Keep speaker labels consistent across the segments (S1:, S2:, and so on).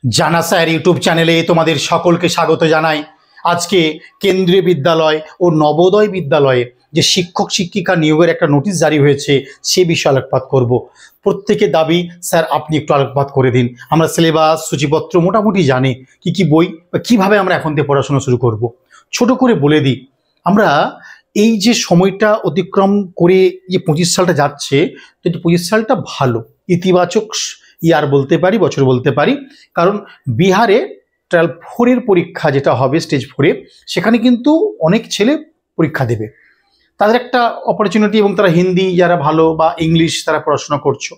S1: জানা sir YouTube চ্যানেলে তোমাদের সকলকে স্বাগত জানাই। আজকে কেন্দ্রীয় বিদ্যালয় ও নবোদয় বিদ্যালয়ে যে শিক্ষক শিক্ষিকা নিয়োগের একটা নোটিশ জারি হয়েছে সে বিষয়ে আলোকপাত করব। প্রত্যেকের দাবি স্যার আপনি একটু আলোকপাত করে দিন। আমরা সিলেবাস সূচিপত্র মোটামুটি জানি, কি বই বা কীভাবে আমরা এখন থেকে পড়াশোনা শুরু করব। ছোট করে বলে দিই, আমরা এই যে সময়টা অতিক্রম করে যে 25 সালটা যাচ্ছে, তো 25 সালটা ভালো ইতিবাচক ইয়ার বলতে পারি, বছর বলতে পারি। কারণ বিহারে 12-4 পরীক্ষা যেটা হবে স্টেজ 4, সেখানে কিন্তু অনেক ছেলে পরীক্ষা দেবে। তাদের একটা অপরচুনিটি, এবং তারা হিন্দি যারা ভালো বা ইংলিশ তারা পড়াশোনা করছো,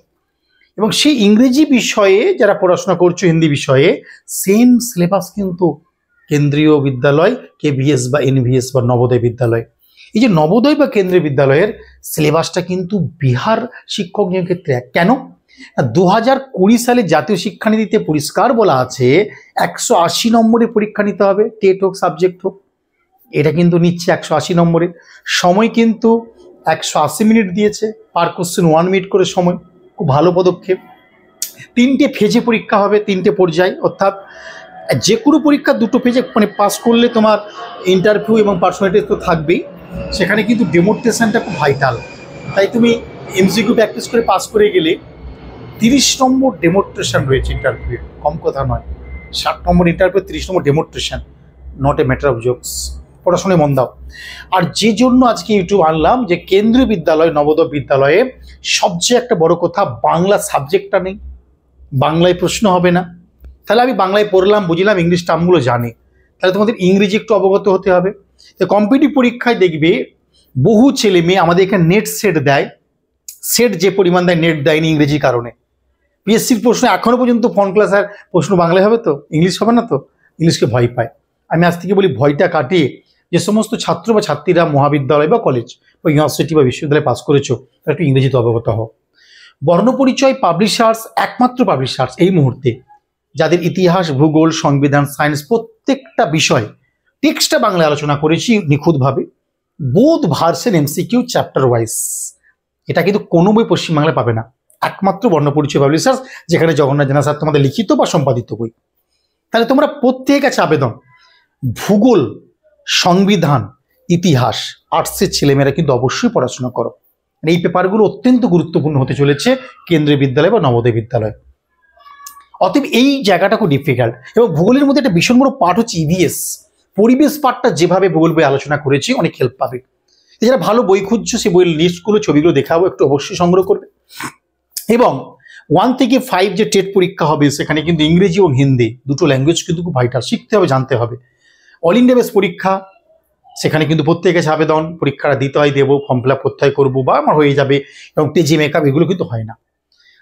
S1: এবং সেই ইংরেজি বিষয়ে যারা পড়াশোনা করছো হিন্দি বিষয়ে সেম সিলেবাস কিন্তু কেন্দ্রীয় বিদ্যালয় কেভিএস বা এনভিএস বা নবোদয় বিদ্যালয়। এই যে নবোদয় বা কেন্দ্রীয় বিদ্যালয়ের সিলেবাসটা কিন্তু বিহার শিক্ষক নিয়োগের ক্ষেত্রে কেন 2020 সালে জাতীয় শিক্ষানীতিতে পরিষ্কার বলা আছে 180 নম্বরের পরীক্ষা নিতে হবে, টেট হোক সাবজেক্ট হোক। এটা কিন্তু নিচ্ছে 180 নম্বরের। সময় কিন্তু 180 মিনিট দিয়েছে, পার কোশ্চেন 1 মিনিট করে সময়, খুব ভালো পদক্ষেপ। 3টে ফেজে পরীক্ষা হবে, 3টে পর্যায়, অর্থাৎ যে কোনো পরীক্ষা 2টো ফেজে মানে পাস করলে তোমার ইন্টারভিউ এবং পার্সোনালিটি তো থাকবেই, সেখানে কিন্তু ডেমোনস্ট্রেশনটা খুব ভাইটাল। তাই তুমি এমসিকিউ প্র্যাকটিস করে পাস করে গেলে 30 নম্বর ডেমোনস্ট্রেশন রয়েছে ইন্টারভিউ, কম কথা নয়। 60 number interview, 30 number demonstration, not a matter of jokes. পড়াশোনায় মন দাও। আর যে জন্য আজকে ইউটিউব আনলাম, যে কেন্দ্রীয় বিদ্যালয় নবোদয় বিদ্যালয়ে সবচেয়ে একটা বড় কথা, বাংলা সাবজেক্টটা নেই, বাংলায় প্রশ্ন হবে না। তাহলে আমি বাংলায় পড়লাম, বুঝলাম, ইংলিশ টার্মগুলো জানি, তাহলে তোমাদের ইংরেজি একটু অবগত হতে হবে। তো কম্পিটিটিভ পরীক্ষায় দেখবে বহু ছেলে মেয়ে আমাদের এখানে নেট সেট দেয়, সেট যে পরিমাণ দেয় নেট দেয়নি ইংরেজির কারণে। পিএসসির প্রশ্ন এখনো পর্যন্ত ফ্রন্ট ক্লাস আর প্রশ্ন বাংলায় হবে তো, ইংলিশ হবে না তো, ইংলিশকে ভয় পায়। আমি আজ থেকে বলি, ভয়টা কাটিয়ে যে সমস্ত ছাত্র বা ছাত্রীরা মহাবিদ্যালয় বা কলেজ বা ইউনিভার্সিটি বা বিশ্ববিদ্যালয়ে পাস করেছো, তারা একটু ইংরেজিতে অবগত হও। বর্ণপরিচয় পাবলিশার্স, একমাত্র পাবলিশার্স এই মুহূর্তে যাদের ইতিহাস, ভূগোল, সংবিধান, সায়েন্স প্রত্যেকটা বিষয় টেক্সটটা বাংলায় আলোচনা করেছি নিখুঁতভাবে, both version MCQ chapter wise. এটা কিন্তু কোনো বই পশ্চিমবাংলায় পাবে না, একমাত্র বর্ণপরিচয় পাবলিশার্স, যেখানে জগন্নাথ জানা স্যার তোমাদের লিখিত বা সম্পাদিত বই। তাহলে তোমরা প্রত্যেক আছে আবেদন, ভূগোল, সংবিধান, ইতিহাস, আর্টসের ছেলেমেয়েরা কিন্তু অবশ্যই পড়াশোনা করো। এই পেপারগুলো অত্যন্ত গুরুত্বপূর্ণ হতে চলেছে কেন্দ্রীয় বিদ্যালয় বা নবোদয় বিদ্যালয়। অতএব এই জায়গাটা খুব ডিফিকাল্ট। এবং ভূগোলের মধ্যে একটা ভীষণ বড় পার্ট হচ্ছে ইভিএস, পরিবেশ পার্টটা যেভাবে ভূগোল বই আলোচনা করেছি অনেক হেল্প পাবে। যারা ভালো বই খুঁজছো, সেই বইয়ের লিস্টগুলো, ছবিগুলো দেখাবো, একটু অবশ্যই সংগ্রহ করবে। এবং 1 থেকে 5 যে টেট পরীক্ষা হবে, সেখানে কিন্তু ইংরেজি এবং হিন্দি দুটো ল্যাঙ্গুয়েজ কিন্তু খুব ভাইটাল, শিখতে হবে, জানতে হবে। অল ইন্ডিয়া বেস পরীক্ষা, সেখানে কিন্তু প্রত্যেকে আবেদন, পরীক্ষাটা দিতে হয়, দেবো, ফর্ম ফিল আপ করতে হয়, করবো, বা আমার হয়ে যাবে। এবং টেজি মেকআপ এগুলো কিন্তু হয় না।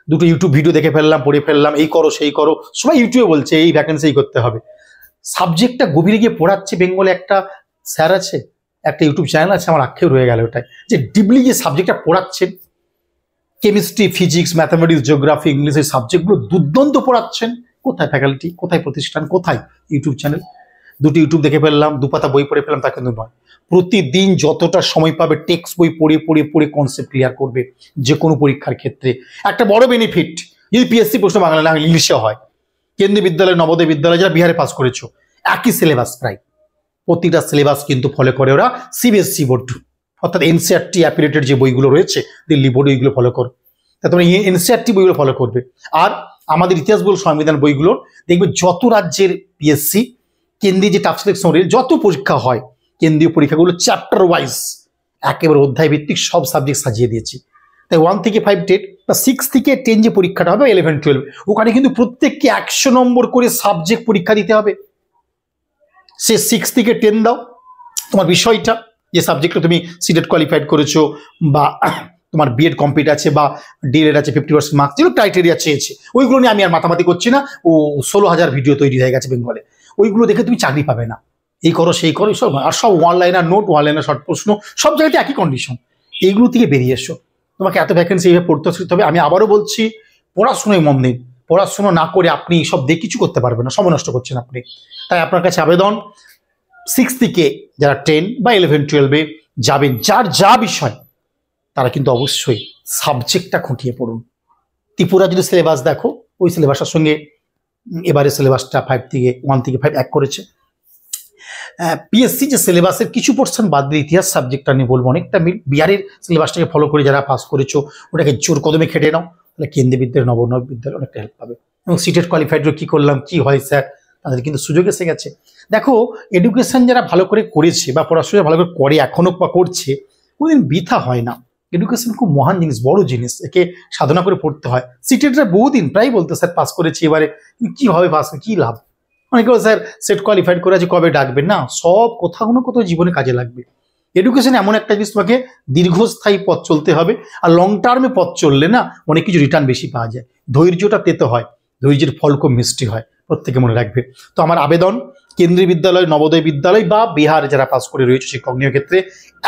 S1: দুটো ইউটিউব ভিডিও দেখে ফেললাম, পড়ে ফেললাম, এই করো সেই করো, সবাই ইউটিউবে বলছে এই ভ্যাকেন্সি করতে হবে। সাবজেক্টটা গভীরে গিয়ে পড়াচ্ছে। বেঙ্গলে একটা স্যার আছে, একটা ইউটিউব চ্যানেল আছে, আমার আক্ষেপ রয়ে গেল ওটাই, যে ডিপলি যে সাবজেক্টটা পড়াচ্ছেন, chemistry, physics, mathematics, geography, English, এই সাবজেক্টগুলো দুর্দান্ত পড়াচ্ছেন। কোথায় ফ্যাকাল্টি, কোথায় প্রতিষ্ঠান, কোথায় ইউটিউব চ্যানেল? দুটো ইউটিউব দেখে ফেললাম, 2 পাতা বই পড়ে ফেললাম, তা কিন্তু নয়। প্রতিদিন যতটা সময় পাবে টেক্সট বই পড়ে পড়ে পড়ে কনসেপ্ট ক্লিয়ার করবে। যে কোনো পরীক্ষার ক্ষেত্রে একটা বড় বেনিফিট, যদি পিএসসি প্রশ্ন বাংলা না ইংলিশে হয়। কেন্দ্রীয় বিদ্যালয় নবোদয় বিদ্যালয় যারা বিহারে পাস করেছো, একই সিলেবাস, প্রায় প্রতিটা সিলেবাস কিন্তু ফলো করে ওরা সিবিএসসি বোর্ড, অর্থাৎ এনসিআরটি অ্যাপিলেটেড যে বইগুলো রয়েছে দিল্লি বোর্ড, ওইগুলো ফলো করো। তা তোমরা এনসিআরটি বইগুলো ফলো করবে। আর আমাদের ইতিহাস বই, সংবিধান বইগুলো দেখবে যত রাজ্যের পিএসসি কেন্দ্রীয় যে টাফ সিলেকশন যত পরীক্ষা হয়, কেন্দ্রীয় পরীক্ষাগুলো চ্যাপ্টার ওয়াইজ একেবারে অধ্যায় ভিত্তিক সব সাবজেক্ট সাজিয়ে দিয়েছি। তাই 1 থেকে 5 টেট বা 6 থেকে 10 যে পরীক্ষাটা হবে 11-12, ওখানে কিন্তু প্রত্যেককে 100 নম্বর করে সাবজেক্ট পরীক্ষা দিতে হবে। সে 6 থেকে 10 দাও, তোমার বিষয়টা যে সাবজেক্টটা তুমি সিটেট কোয়ালিফাইড করেছো, বা তোমার বিএড কমপ্লিট আছে, বা ডিএড আছে, 50% মার্কস, যেগুলো ক্রাইটেরিয়া চেয়েছে, ওইগুলো নিয়ে আমি আর মাতামাতি করছি না। ও 16,000 ভিডিও তৈরি হয়ে গেছে বেঙ্গলে, ওইগুলো দেখে তুমি চাকরি পাবে না। এই করো সেই করো সব, আর সব 1 লাইনার নোট, 1 লাইনার শর্ট প্রশ্ন, সব জায়গাতে একই কন্ডিশন। এইগুলো থেকে বেরিয়ে এসো। তোমাকে এত ভ্যাকেন্সি এইভাবে পড়তে শিখতে হবে। আমি আবারও বলছি, পড়াশোনায় মন দিন। পড়াশোনা না করে আপনি সব দিয়ে কিছু করতে পারবেন না, সময় নষ্ট করছেন আপনি। তাই আপনার কাছে আবেদন, 6 থেকে যারা 10 বা 11-12-এ যাবেন, যার যা বিষয়, তারা কিন্তু অবশ্যই সাবজেক্টটা খুঁটিয়ে পড়ুন। ত্রিপুরা যদি সিলেবাস দেখো, ওই সিলেবাসের সঙ্গে এবারে সিলেবাসটা 5 থেকে 1 থেকে 5 এক করেছে। পিএসসি যে সিলেবাসের কিছু পোর্শন বাদ দিয়ে ইতিহাস সাবজেক্টটা আমি বলবো অনেকটা বিহারের সিলেবাসটাকে ফলো করে যারা পাস করেছো ওটাকে জোর কদমে খেটে নাও, তাহলে কেন্দ্রীয় বিদ্যালয় নবোদয় বিদ্যালয় অনেকটা হেল্প পাবে। এবং সিটেট কোয়ালিফাইডও কী করলাম, কি হয় স্যার, তাদের কিন্তু সুযোগ এসে গেছে। দেখো এডুকেশন যারা ভালো করে করেছে বা পড়াশোনা ভালো করে করে এখনো বা করছে, কোনোদিন বৃথা হয় না। এডুকেশন খুব মহান জিনিস, বড় জিনিস, একে সাধনা করে পড়তে হয়। সিটেটরা বহুদিন প্রায় বলতে স্যার পাস করেছি, এবারে কি হবে, পাস কি লাভ, অনেকে স্যার সেট কোয়ালিফাইড করে আছে কবে ডাকবেন, না, সব কোথাও না কোথাও জীবনে কাজে লাগবে। এডুকেশন এমন একটা জিনিস, তোমাকে দীর্ঘস্থায়ী পথ চলতে হবে, আর লং টার্মে পথ চললে না অনেক কিছু রিটার্ন বেশি পাওয়া যায়। ধৈর্যটা পেতে হয়, ধৈর্যের ফল খুব মিষ্টি হয়, প্রত্যেকে মনে রাখবে। তো আমার আবেদন, কেন্দ্রীয় বিদ্যালয়, নবোদয় বিদ্যালয় বা বিহার যারা পাস করে রয়েছে শিক্ষক নিয়োগ ক্ষেত্রে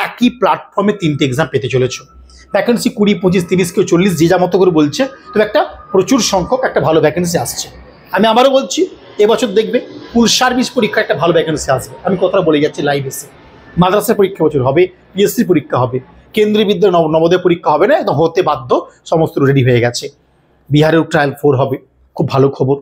S1: একই প্ল্যাটফর্মে 3টে এক্সাম পেতে চলেছ। ভ্যাকেন্সি 20, 25, 30 কেউ 40, যে যা মতো করে বলছে, তবে একটা প্রচুর সংখ্যক একটা ভালো ভ্যাকেন্সি আসছে। আমি আবারও বলছি, এবছর দেখবে ফুল সার্ভিস পরীক্ষা একটা ভালো ভ্যাকেন্সি আসবে, আমি কথা বলে যাচ্ছি লাইভ এসে। মাদ্রাসার পরীক্ষা বছর হবে, পিএসসি পরীক্ষা হবে, কেন্দ্রীয় বিদ্যালয় নবোদয় পরীক্ষা হবে না, একদম হতে বাধ্য, সমস্ত রেডি হয়ে গেছে। বিহারেও ট্রায়াল 4 হবে, খুব ভালো খবর,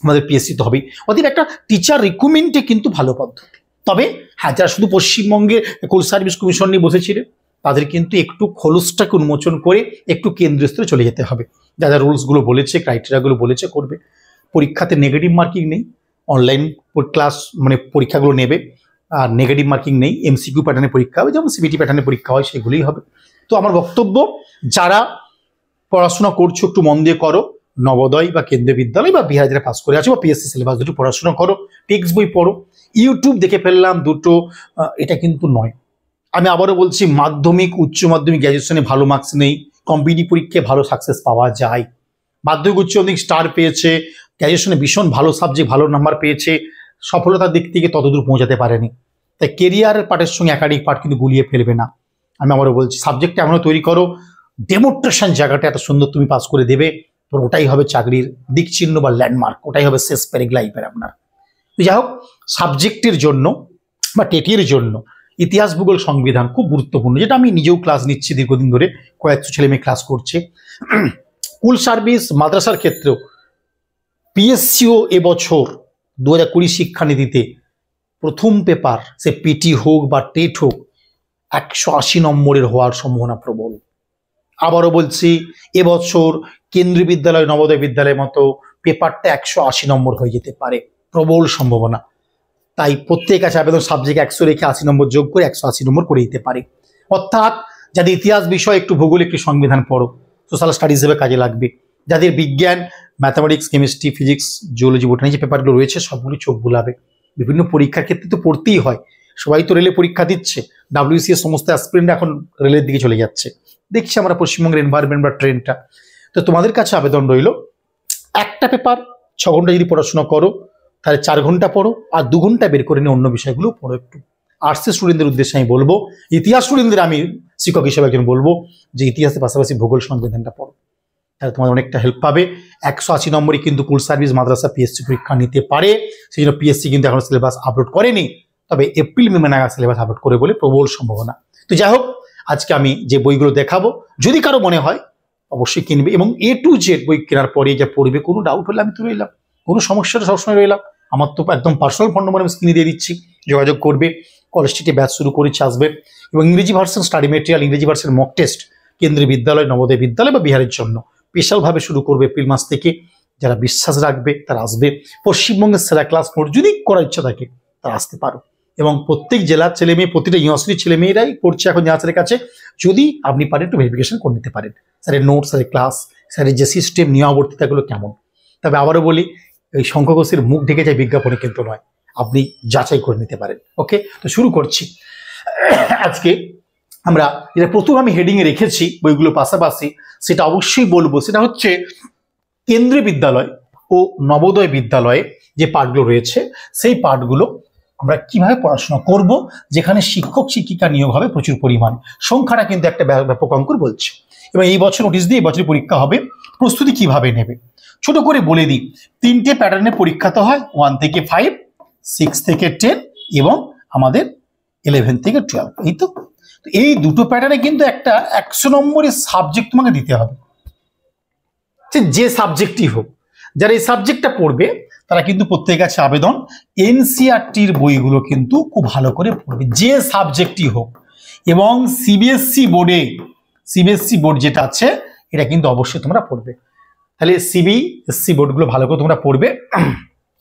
S1: আমাদের পিএসসি তো হবেই। অতএব একটা টিচার রিক্রুটমেন্টে কিন্তু ভালো পদ্ধতি। তবে হ্যাঁ, যারা শুধু পশ্চিমবঙ্গে স্কুল সার্ভিস কমিশন নিয়ে বসেছিলেন, তাদের কিন্তু একটু খোলসটাকে উন্মোচন করে একটু কেন্দ্রীয় স্তরে চলে যেতে হবে। যা যা রুলসগুলো বলেছে, ক্রাইটেরিয়াগুলো বলেছে করবে। পরীক্ষাতে নেগেটিভ মার্কিং নেই, অনলাইন ক্লাস মানে পরীক্ষাগুলো নেবে, আর নেগেটিভ মার্কিং নেই, এমসিকিউ প্যাটার্নে পরীক্ষা হবে, যেমন সিবিটি প্যাটার্নে পরীক্ষা হয় সেগুলোই হবে। তো আমার বক্তব্য, যারা পড়াশোনা করছো একটু মন দিয়ে করো, নবোদয় বা কেন্দ্রীয় বিদ্যালয় বা বিহার যারা পাস করে আছো বা পিএসসি সিলেবাস দুটো পড়াশোনা করো, টেক্সট বই পড়ো। ইউটিউব দেখে ফেললাম দুটো, এটা কিন্তু নয়। আমি আবারও বলছি, মাধ্যমিক, উচ্চ মাধ্যমিক, গ্র্যাজুয়েশনে ভালো মার্কস নেই, কম্পিটিটিভ পরীক্ষায় ভালো সাকসেস পাওয়া যায়। মাধ্যমিক উচ্চ মাধ্যমিক স্টার পেয়েছে, গ্র্যাজুয়েশনে ভীষণ ভালো সাবজেক্ট, ভালো নাম্বার পেয়েছে, সফলতার দিক থেকে ততদূর পৌঁছাতে পারেনি। তাই কেরিয়ারের পার্টের সঙ্গে একাডেমিক পার্ট কিন্তু গুলিয়ে ফেলবে না। আমি আবারও বলছি, সাবজেক্টটা এমনও তৈরি করো, ডেমোনস্ট্রেশন জায়গাটা এত সুন্দর তুমি পাস করে দেবে, তো ওটাই হবে চাকরির দিক চিহ্ন বা ল্যান্ডমার্ক, ওটাই হবে শেষ প্যারাগ্লাইফের আপনার। যাই হোক, সাবজেক্টের জন্য বা টেটের জন্য ইতিহাস, ভূগোল, সংবিধান খুব গুরুত্বপূর্ণ, যেটা আমি নিজেও ক্লাস নিচ্ছি, দীর্ঘদিন ধরে কয়েকশো ছেলে মেয়ে ক্লাস করছে। স্কুল সার্ভিস মাদ্রাসার ক্ষেত্রেও পিএসসিও এবছর 2020 শিক্ষানীতিতে প্রথম পেপার, সে পিটি হোক বা টেট হোক, 180 নম্বরের হওয়ার সম্ভাবনা প্রবল। আবারও বলছি, এবছর কেন্দ্রীয় বিদ্যালয়, নবোদয় বিদ্যালয়ের মতো পেপারটা 180 নম্বর হয়ে যেতে পারে, প্রবল সম্ভাবনা। তাই প্রত্যেক কাছে আবেদন, সাবজেক্ট 100 রেখে 80 নম্বর যোগ করে 180 নম্বর করে দিতে পারে। অর্থাৎ যাদের ইতিহাস বিষয়, একটু ভূগোল, একটু সংবিধান পড়ো, সোশ্যাল স্টাডিজ হিসেবে কাজে লাগবে। যাদের বিজ্ঞান, mathematics, chemistry, physics, geology, botany যে পেপারগুলো রয়েছে সবগুলো চোখ বুলাবে। বিভিন্ন পরীক্ষার ক্ষেত্রে তো পড়তেই হয়, সবাই তো রেলে পরীক্ষা দিচ্ছে, WBCS সমস্ত অ্যাসপিরেন্ট এখন রেলের দিকে চলে যাচ্ছে, দেখছি আমরা পশ্চিমবঙ্গের এনভায়রনমেন্ট বা ট্রেনটা। তো তোমাদের কাছে আবেদন রইল, একটা পেপার 6 ঘন্টা যদি পড়াশোনা করো, তাহলে 4 ঘন্টা পড়ো, আর 2 ঘন্টা বের করে নিয়ে অন্য বিষয়গুলো পড়ো একটু। আর্টসের স্টুডেন্টদের উদ্দেশ্যে আমি বলবো, ইতিহাস স্টুডেন্টদের আমি শিক্ষক হিসেবে একজন বলবো যে ইতিহাসের পাশাপাশি ভূগোল, সংবিধানটা পড়ো, তাহলে তোমাদের অনেকটা হেল্প পাবে। 180 নম্বরই কিন্তু স্কুল সার্ভিস, মাদ্রাসা, পিএসসি পরীক্ষা নিতে পারে। সেই জন্য পিএসসি কিন্তু এখন সিলেবাস আপলোড করেনি, তবে এপ্রিল মে নাগাদ সিলেবাস আপলোড করে বলে প্রবল সম্ভাবনা। তো যাই হোক, আজকে আমি যে বইগুলো দেখাবো, যদি কারো মনে হয় অবশ্যই কিনবে, এবং A to Z বই কেনার পরে যা পড়বে, কোনো ডাউট হলে আমি তো রইলাম, কোনো সমস্যাটা সবসময় রইলাম। আমার তো একদম পার্সোনাল ফোন নম্বর আমি স্ক্রিনে দিয়ে দিচ্ছি, যোগাযোগ করবে। কলেজ স্ট্রিটে ব্যাচ শুরু করেছে, আসবে। এবং ইংরেজি ভার্সন স্টাডি মেটেরিয়াল, ইংরেজি ভার্সন মক টেস্ট কেন্দ্রীয় বিদ্যালয়, নবোদয় বিদ্যালয় বা বিহারের জন্য স্পেশালভাবে শুরু করবে এপ্রিল মাস থেকে। যারা বিশ্বাস রাখবে তারা আসবে। পশ্চিমবঙ্গের সেরা ক্লাস নোট যদি করার ইচ্ছা থাকে তারা আসতে পারো। এবং প্রত্যেক জেলার ছেলে মেয়ে, প্রতিটা ইউনিভার্সিটির ছেলে মেয়েরাই পড়ছে এখন যাদের কাছে। যদি আপনি পারেন একটু ভেরিফিকেশন করে নিতে পারেন, স্যারের নোট, স্যারের ক্লাস, স্যারের যে সিস্টেম, নিয়মাবর্তিতাগুলো কেমন। তবে আবারও বলি, এই শঙ্খঘোষের মুখ ঢেকে যায় বিজ্ঞাপনে কিন্তু নয়, আপনি যাচাই করে নিতে পারেন। ওকে, তো শুরু করছি। আজকে আমরা যেটা প্রথম আমি হেডিংয়ে রেখেছি বইগুলো পাশাপাশি, সেটা অবশ্যই বলবো, সেটা হচ্ছে কেন্দ্রীয় বিদ্যালয় ও নবোদয় বিদ্যালয়ে যে পাঠগুলো রয়েছে, সেই পাঠগুলো আমরা কিভাবে পড়াশোনা করব, যেখানে শিক্ষক শিক্ষিকা নিয়োগ হবে প্রচুর পরিমাণ। সংখ্যাটা কিন্তু একটা ব্যাপক অঙ্কুর বলছে। এবং এই বছর নোটিশ দিয়ে এই বছর পরীক্ষা হবে, প্রস্তুতি কিভাবে নেবে ছোট করে বলে দিই। 3টে প্যাটার্নে পরীক্ষা তো হয়, 1 থেকে 5, 6 থেকে 10 এবং আমাদের 11 থেকে 12। এই তো এই দুটো প্যাটার্নে কিন্তু একটা 100 নম্বরের সাবজেক্ট তোমাকে দিতে হবে, যে সাবজেক্টই হোক। যারা এই সাবজেক্টটা পড়বে তারা কিন্তু প্রত্যেকের কাছে আবেদন এনসিইআরটির বইগুলো কিন্তু খুব ভালো করে পড়বে, যে সাবজেক্টই হোক। এবং সিবিএসসি বোর্ড যেটা আছে এটা কিন্তু অবশ্যই তোমরা পড়বে। তাহলে সিবিএসসি বোর্ডগুলো ভালো করে তোমরা পড়বে,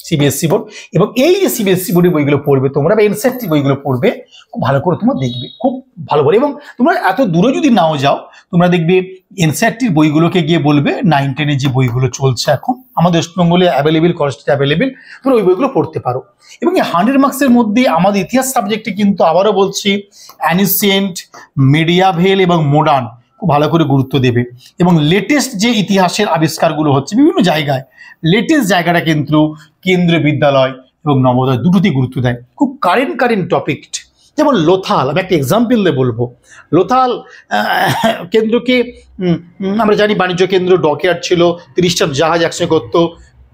S1: সিবিএসসি বোর্ড। এবং এই যে সিবিএসসি বোর্ডের বইগুলো পড়বে তোমরা, বা এনসিইআরটি বইগুলো পড়বে, খুব ভালো করে তোমরা দেখবে, খুব ভালো করে। এবং তোমরা এত দূরে যদি নাও যাও, তোমরা দেখবে এনসিইআরটির বইগুলোকে গিয়ে বলবে 9-10 যে বইগুলো চলছে এখন আমাদের ওয়েস্টবেঙ্গলে অ্যাভেলেবেল, কলেজে অ্যাভেলেবেল, তোমরা ওই বইগুলো পড়তে পারো। এবং এই 100 মার্কসের মধ্যে আমাদের ইতিহাস সাবজেক্টে কিন্তু আবারও বলছি অ্যানিসিয়েন্ট, মিডিয়াভেল এবং মডার্ন খুব ভালো করে গুরুত্ব দেবে। এবং লেটেস্ট যে ইতিহাসের আবিষ্কারগুলো হচ্ছে বিভিন্ন জায়গায়, লেটেস্ট জায়গাটা কিন্তু কেন্দ্রীয় বিদ্যালয় এবং নবোদয় দুটোতেই গুরুত্ব দেয়। খুব কারেন্ট টপিক, যেমন লোথাল, আমি একটা এক্সাম্পল দিয়ে বলবো। লোথাল কেন্দ্রকে আমরা জানি বাণিজ্য কেন্দ্র, ডকইয়ার্ড ছিল, 30টা জাহাজ একসঙ্গে করত।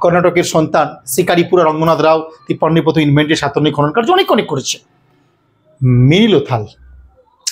S1: কর্ণাটকের সন্তান শিকারিপুরা রঙ্গনাথ রাও 53 প্রথম ইনভেন্টরি 57 খনন কার্য অনেক করেছে। মিনি লোথাল,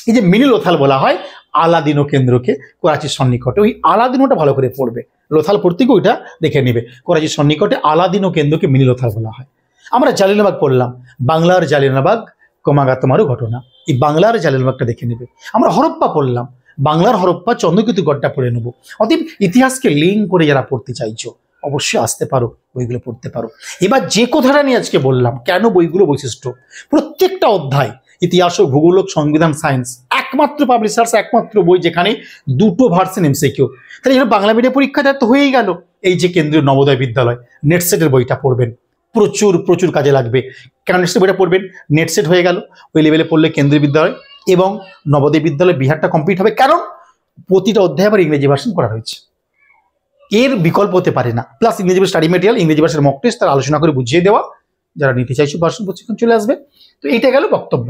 S1: এই যে মিনি লোথাল বলা হয় আলাদিনো কেন্দ্রকে, করাচির সন্নিকটে। ওই আলাদিনোটা ভালো করে পড়বে, লোথাল পড়তে গিয়ে ওইটা দেখে নেবে। করাচির সন্নিকটে আলাদিনো কেন্দ্রকে মিনি লোথাল বলা হয়। আমরা জালিয়ানবাগ পড়লাম, বাংলার জালিয়ানবাগ ক্রমাগতমারও ঘটনা, এই বাংলার জালিয়ানবাগটা দেখে নেবে। আমরা হরপ্পা পড়লাম, বাংলার হরপ্পা চন্দ্রকেতু গড়টা পড়ে নেবো। অতএব ইতিহাসকে লিঙ্ক করে যারা পড়তে চাইছো অবশ্যই আসতে পারো, বইগুলো পড়তে পারো। এবার যে কথাটা নিয়ে আজকে বললাম, কেন বইগুলো বৈশিষ্ট্য, প্রত্যেকটা অধ্যায় ইতিহাস ও ভূগোল, সংবিধান, সায়েন্স, একমাত্র পাবলিশার্স, একমাত্র বই যেখানে দুটো ভার্সন এমসিকিউ। তাহলে এখানে বাংলা মিডিয়াম পরীক্ষাটা তো হয়েই গেল। এই যে কেন্দ্রীয় নবোদয় বিদ্যালয় নেটসেটের বইটা পড়বেন, প্রচুর কাজে লাগবে। কেন নেটসেট বইটা পড়বেন? নেটসেট হয়ে গেল, ওই লেভেলে পড়লে কেন্দ্রীয় বিদ্যালয় এবং নবোদয় বিদ্যালয় বিহারটা কমপ্লিট হবে। কারণ প্রতিটা অধ্যায় আবার ইংরেজি ভার্সন করা হয়েছে, এর বিকল্প হতে পারে না। প্লাস ইংরেজি স্টাডি মেটেরিয়াল, ইংরেজি ভাষার মক টেস্ট, তার আলোচনা করে বুঝিয়ে দেওয়া, যারা নিতে চাইছো ভার্সন প্রশিক্ষণ চলে আসবে। তো এইটা গেল বক্তব্য।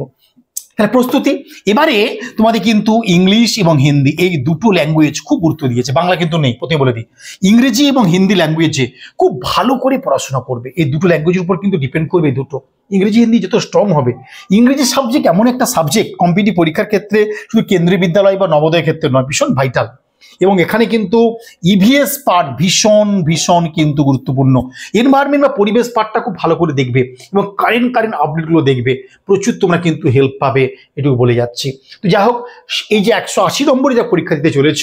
S1: তাহলে প্রস্তুতি, এবারে তোমাদের কিন্তু ইংলিশ এবং হিন্দি এই দুটো ল্যাঙ্গুয়েজ খুব গুরুত্ব দিয়েছে, বাংলা কিন্তু নেই। প্রথমে বলে দিই, ইংরেজি এবং হিন্দি ল্যাঙ্গুয়েজে খুব ভালো করে পড়াশোনা করবে। এই দুটো ল্যাঙ্গুয়েজের উপর কিন্তু ডিপেন্ড করবে এই দুটো। ইংরেজি হিন্দি যত স্ট্রং হবে, ইংরেজি সাবজেক্ট এমন একটা সাবজেক্ট কম্পিটিটিভ পরীক্ষার ক্ষেত্রে, শুধু কেন্দ্রীয় বিদ্যালয় বা নবোদয়ের ক্ষেত্রে নয়, ভীষণ ভাইটাল। এবং এখানে কিন্তু ইভিএস পার্ট ভীষণ কিন্তু গুরুত্বপূর্ণ। এনভায়রনমেন্ট বা পরিবেশ পার্টটা খুব ভালো করে দেখবে এবং কারেন্ট আপডেটগুলো দেখবে, প্রচুর তোমরা কিন্তু হেল্প পাবে, এটুকু বলে যাচ্ছি। তো যাই হোক, এই যে 180 নম্বরে যা পরীক্ষা দিতে চলেছ,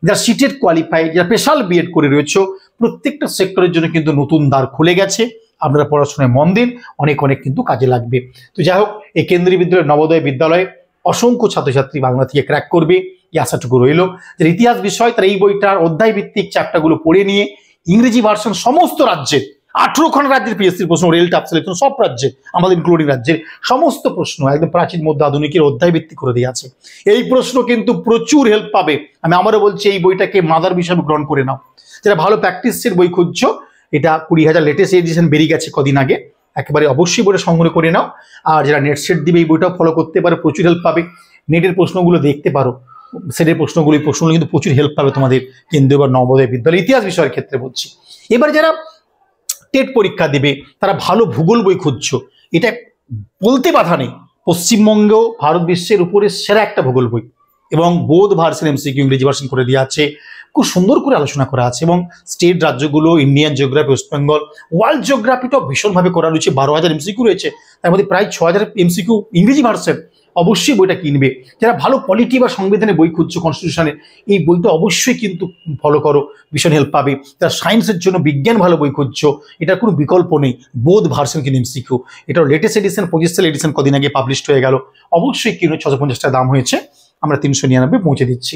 S1: যারা সিটেট কোয়ালিফাইড, যারা স্পেশাল বিএড করে রয়েছে, প্রত্যেকটা সেক্টরের জন্য কিন্তু নতুন দ্বার খুলে গেছে। আপনারা পড়াশোনায় মন দিন, অনেক কিন্তু কাজে লাগবে। তো যাই হোক, এই কেন্দ্রীয় বিদ্যালয় নবোদয় বিদ্যালয়ে অসংখ্য ছাত্রছাত্রী বাংলা থেকে ক্র্যাক করবে, এই আশাটুকু রইল। যে ইতিহাস বিষয়, তার এই বইটার অধ্যায় ভিত্তিক চ্যাপ্টারগুলো পড়ে নিয়ে ইংরেজি ভার্সন সমস্ত রাজ্যের 18খানা রাজ্যের পিএসসির প্রশ্ন, রেল টাপ সিলেকশন, সব রাজ্যের, আমাদের ইনক্লুডিং রাজ্যের সমস্ত প্রশ্ন একদম প্রাচীন মধ্য আধুনিকের অধ্যায় ভিত্তিক করে দেওয়া আছে। এই প্রশ্ন কিন্তু প্রচুর হেল্প পাবে। আমি আমারও বলছি, এই বইটাকে মাদার হিসাবে গ্রহণ করে নাও। যারা ভালো প্র্যাকটিসের বই খুঁজছো, এটা 20,000 লেটেস্ট এডিশন বেরিয়ে গেছে কদিন আগে, একেবারে অবশ্যই বইটা সংগ্রহ করে নাও। আর যারা নেট সেট দিবে, এই বইটাও ফলো করতে পারে, প্রচুর হেল্প পাবে। নেটের প্রশ্নগুলো দেখতে পারো, সেটের প্রশ্নগুলো কিন্তু প্রচুর হেল্প পাবে তোমাদের কেন্দ্রীয় বা নবোদয় বিদ্যালয় ইতিহাস বিষয়ের ক্ষেত্রে বলছি। এবার যারা টেট পরীক্ষা দেবে, তারা ভালো ভূগোল বই খুঁজছো, এটা বলতে বাধা নেই, পশ্চিমবঙ্গ ভারত বিশ্বের উপরে সেরা একটা ভূগোল বই। এবং বোধ ভার্সন এমসিকিউ ইংরেজি ভার্সন করে দেওয়া আছে, খুব সুন্দর করে আলোচনা করা আছে। এবং স্টেট রাজ্যগুলো, Indian geography, West Bengal, world জিওগ্রাফিটাও ভীষণভাবে করা রয়েছে। 12,000 এমসিকিউ রয়েছে, তার মধ্যে প্রায় 6,000 এমসিকিউ ইংরেজি ভার্সন। অবশ্যই বইটা কিনবে। যারা ভালো পলিটি বা সংবিধানের বই খুঁজছো, কনস্টিটিউশনের, এই বইটা অবশ্যই কিন্তু ফলো করো, ভীষণ হেল্প পাবে। যারা সায়েন্সের জন্য বিজ্ঞান ভালো বই খুঁজছো, এটার কোনো বিকল্প নেই, বোধ ভার্সন কিন্তু এমসিকিউ। এটার লেটেস্ট এডিশন 25 সাল এডিশন কদিন আগে পাবলিশড হয়ে গেল, অবশ্যই কিনো। 650 টাকা দাম হয়েছে, আমরা 399 পৌঁছে দিচ্ছি।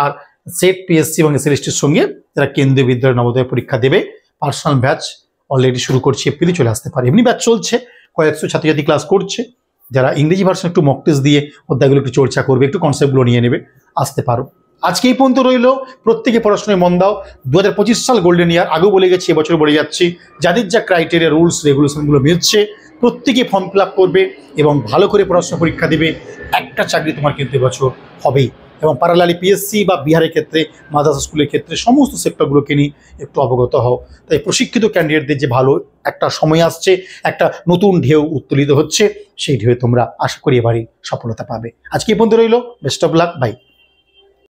S1: আর সেট, পিএসসি এবং এসএলএসটির সঙ্গে যারা কেন্দ্রীয় বিদ্যালয় নবোদয় পরীক্ষা দেবে, পার্সোনাল ব্যাচ অলরেডি শুরু করছি, এপ্রিলে চলে আসতে পারে। এমনি ব্যাচ চলছে, কয়েকশো ছাত্রছাত্রী ক্লাস করছে। যারা ইংরেজি ভার্সন একটু মক টেস্ট দিয়ে অধ্যায়গুলো একটু চর্চা করবে, একটু কনসেপ্টগুলো নিয়ে নেবে, আসতে পারো। আজকে এই পর্যন্ত রইল, প্রত্যেকে পড়াশোনায় মন দাও। 2025 সাল গোল্ডেন ইয়ার, আগেও বলে গেছি, এবছর বলে যাচ্ছি। যাদের যা ক্রাইটেরিয়া, রুলস, রেগুলেশনগুলো মিলছে, প্রত্যেকে ফর্ম ফিল আপ করবে এবং ভালো করে পড়াশোনা পরীক্ষা দেবে। একটা চাকরি তোমার কিন্তু এবছর হবেই। এবং প্যারালালি পিএসসি বা বিহারের ক্ষেত্রে, মাদ্রাসা স্কুলের ক্ষেত্রে সমস্ত সেক্টরগুলোকে নিয়ে একটু অবগত হও। তাই প্রশিক্ষিত ক্যান্ডিডেটদের যে ভালো একটা সময় আসছে, একটা নতুন ঢেউ উত্তোলিত হচ্ছে, সেই ঢেউয়ে তোমরা আশা করি এবারই সফলতা পাবে। আজকে এই পর্যন্ত রইল, বেস্ট অফ লাক, বাই।